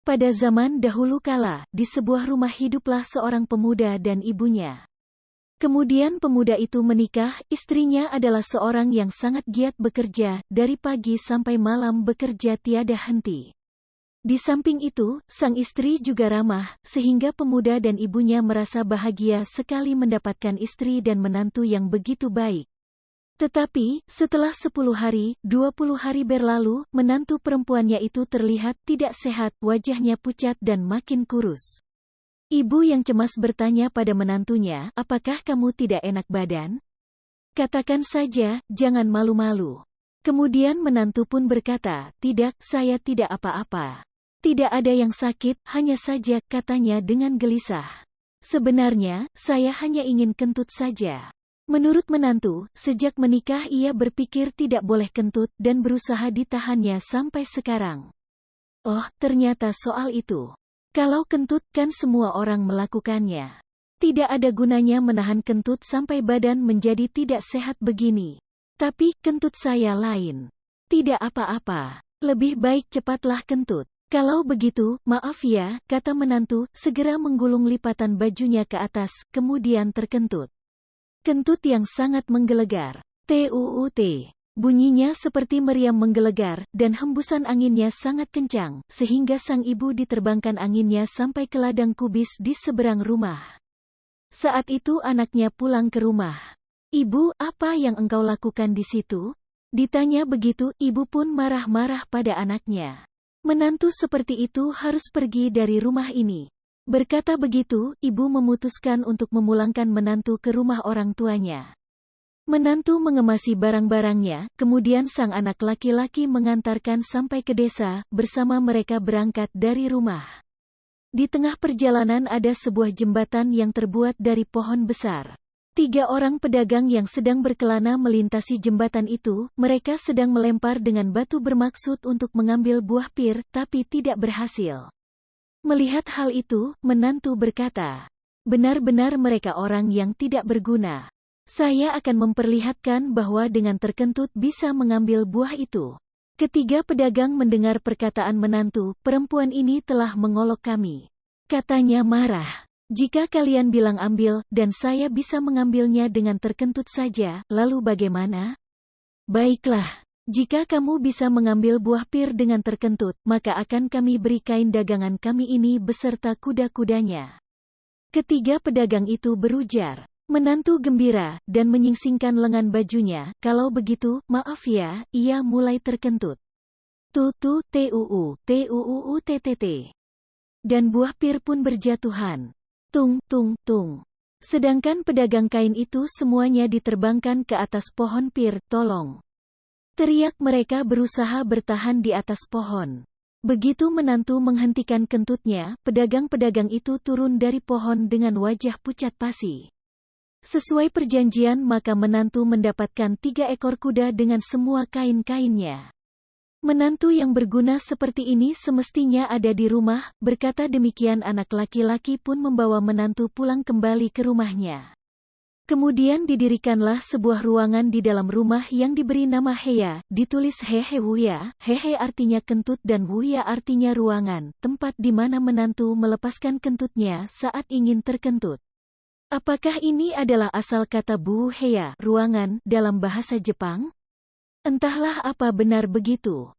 Pada zaman dahulu kala, di sebuah rumah hiduplah seorang pemuda dan ibunya. Kemudian pemuda itu menikah, istrinya adalah seorang yang sangat giat bekerja, dari pagi sampai malam bekerja tiada henti. Di samping itu, sang istri juga ramah, sehingga pemuda dan ibunya merasa bahagia sekali mendapatkan istri dan menantu yang begitu baik. Tetapi, setelah 10 hari, 20 hari berlalu, menantu perempuannya itu terlihat tidak sehat, wajahnya pucat dan makin kurus. Ibu yang cemas bertanya pada menantunya, apakah kamu tidak enak badan? Katakan saja, jangan malu-malu. Kemudian menantu pun berkata, tidak, saya tidak apa-apa. Tidak ada yang sakit, hanya saja, katanya dengan gelisah. Sebenarnya, saya hanya ingin kentut saja. Menurut menantu, sejak menikah ia berpikir tidak boleh kentut dan berusaha ditahannya sampai sekarang. Oh, ternyata soal itu. Kalau kentut kan semua orang melakukannya. Tidak ada gunanya menahan kentut sampai badan menjadi tidak sehat begini. Tapi, kentut saya lain. Tidak apa-apa. Lebih baik cepatlah kentut. Kalau begitu, maaf ya, kata menantu, segera menggulung lipatan bajunya ke atas, kemudian terkentut. Kentut yang sangat menggelegar. Tuut. Bunyinya seperti meriam menggelegar, dan hembusan anginnya sangat kencang, sehingga sang ibu diterbangkan anginnya sampai ke ladang kubis di seberang rumah. Saat itu anaknya pulang ke rumah. Ibu, apa yang engkau lakukan di situ? Ditanya begitu, ibu pun marah-marah pada anaknya. Menantu seperti itu harus pergi dari rumah ini. Berkata begitu, ibu memutuskan untuk memulangkan menantu ke rumah orang tuanya. Menantu mengemasi barang-barangnya, kemudian sang anak laki-laki mengantarkan sampai ke desa, bersama mereka berangkat dari rumah. Di tengah perjalanan ada sebuah jembatan yang terbuat dari pohon besar. 3 orang pedagang yang sedang berkelana melintasi jembatan itu, mereka sedang melempar dengan batu bermaksud untuk mengambil buah pir, tapi tidak berhasil. Melihat hal itu, menantu berkata, benar-benar mereka orang yang tidak berguna. Saya akan memperlihatkan bahwa dengan terkentut bisa mengambil buah itu. Ketiga pedagang mendengar perkataan menantu, perempuan ini telah mengolok kami. Katanya marah. Jika kalian bilang ambil, dan saya bisa mengambilnya dengan terkentut saja, lalu bagaimana? Baiklah. Jika kamu bisa mengambil buah pir dengan terkentut, maka akan kami beri kain dagangan kami ini beserta kuda-kudanya. Ketiga pedagang itu berujar. Menantu gembira, dan menyingsingkan lengan bajunya, kalau begitu, maaf ya, ia mulai terkentut. Tuuutt. Dan buah pir pun berjatuhan. Tung, tung, tung. Sedangkan pedagang kain itu semuanya diterbangkan ke atas pohon pir, tolong. Teriak mereka berusaha bertahan di atas pohon. Begitu menantu menghentikan kentutnya, pedagang-pedagang itu turun dari pohon dengan wajah pucat pasi. Sesuai perjanjian maka menantu mendapatkan 3 ekor kuda dengan semua kain-kainnya. Menantu yang berguna seperti ini semestinya ada di rumah, berkata demikian anak laki-laki pun membawa menantu pulang kembali ke rumahnya. Kemudian didirikanlah sebuah ruangan di dalam rumah yang diberi nama Heya, ditulis Hehe Wuya, Hehe artinya kentut dan Wuya artinya ruangan, tempat di mana menantu melepaskan kentutnya saat ingin terkentut. Apakah ini adalah asal kata Bu Heya, ruangan, dalam bahasa Jepang? Entahlah apa benar begitu.